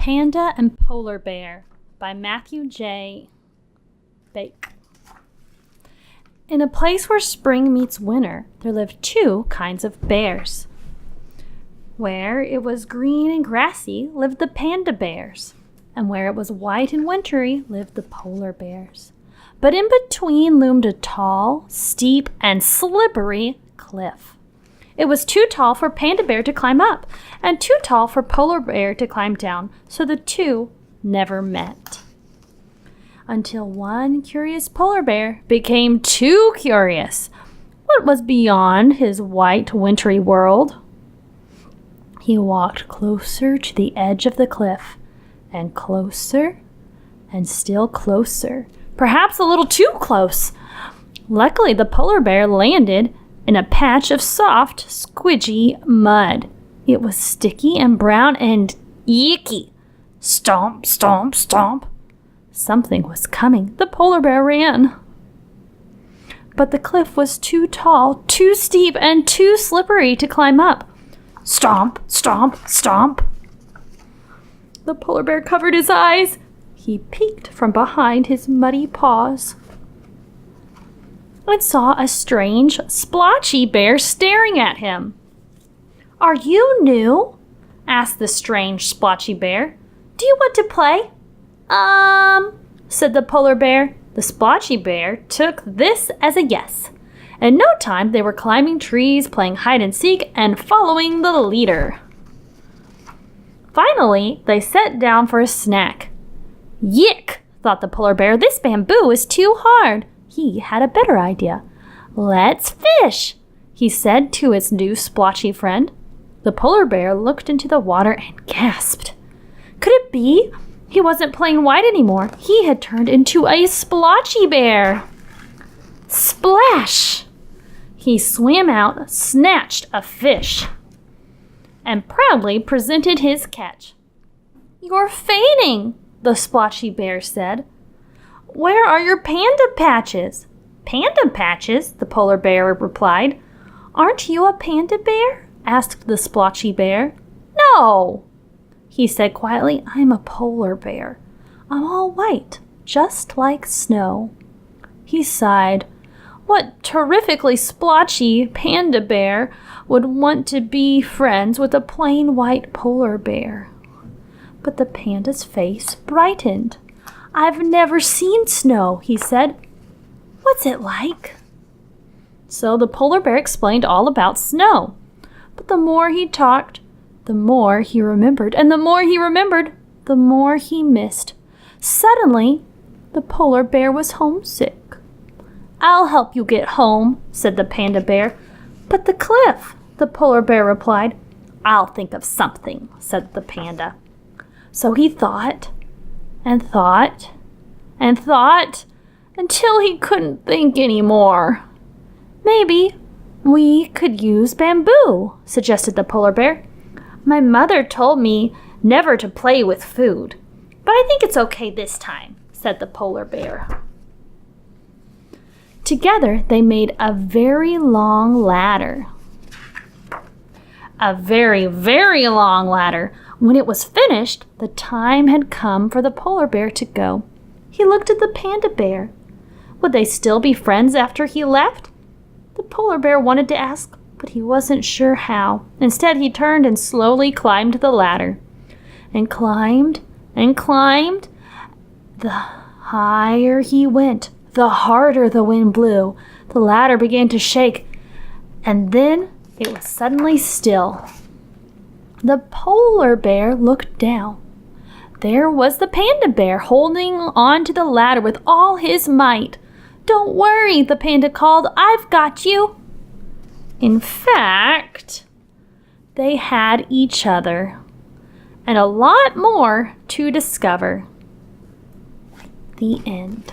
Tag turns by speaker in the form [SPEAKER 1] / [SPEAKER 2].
[SPEAKER 1] Panda and Polar Bear by Matthew J. Bake. In a place where spring meets winter, there lived two kinds of bears. Where it was green and grassy lived the panda bears, and where it was white and wintry lived the polar bears. But in between loomed a tall, steep, and slippery cliff. It was too tall for Panda Bear to climb up, and too tall for Polar Bear to climb down, so the two never met. Until one curious polar bear became too curious. What was beyond his white, wintry world? He walked closer to the edge of the cliff, and closer, and still closer, perhaps a little too close. Luckily, the polar bear landed in a patch of soft, squidgy mud. It was sticky and brown and icky. Stomp, stomp, stomp. Something was coming. The polar bear ran. But the cliff was too tall, too steep, and too slippery to climb up. Stomp, stomp, stomp. The polar bear covered his eyes. He peeked from behind his muddy paws and saw a strange, splotchy bear staring at him. "Are you new?" asked the strange, splotchy bear. "Do you want to play?" Said the polar bear. The splotchy bear took this as a yes. In no time, they were climbing trees, playing hide and seek, and following the leader. Finally, they sat down for a snack. Yick, thought the polar bear, this bamboo is too hard. He had a better idea. "Let's fish," he said to his new splotchy friend. The polar bear looked into the water and gasped. Could it be? He wasn't plain white anymore. He had turned into a splotchy bear. Splash! He swam out, snatched a fish, and proudly presented his catch. "You're fainting," the splotchy bear said. "Where are your panda patches?" "Panda patches?" the polar bear replied. "Aren't you a panda bear?" asked the splotchy bear. "No," he said quietly, "I'm a polar bear. I'm all white, just like snow." He sighed. What terrifically splotchy panda bear would want to be friends with a plain white polar bear? But the panda's face brightened. "I've never seen snow," he said. "What's it like?" So the polar bear explained all about snow. But the more he talked, the more he remembered, and the more he remembered, the more he missed. Suddenly, the polar bear was homesick. "I'll help you get home," said the panda bear. "But the cliff," the polar bear replied. "I'll think of something," said the panda. So he thought and thought and thought until he couldn't think anymore. "Maybe we could use bamboo," suggested the polar bear. "My mother told me never to play with food, but I think it's okay this time," said the polar bear. Together, they made a very long ladder. A very, very long ladder. When it was finished, the time had come for the polar bear to go. He looked at the panda bear. Would they still be friends after he left? The polar bear wanted to ask, but he wasn't sure how. Instead, he turned and slowly climbed the ladder. And climbed and climbed. The higher he went, the harder the wind blew. The ladder began to shake, and then it was suddenly still. The polar bear looked down. There was the panda bear holding on to the ladder with all his might. "Don't worry," the panda called. "I've got you." In fact, they had each other and a lot more to discover. The end.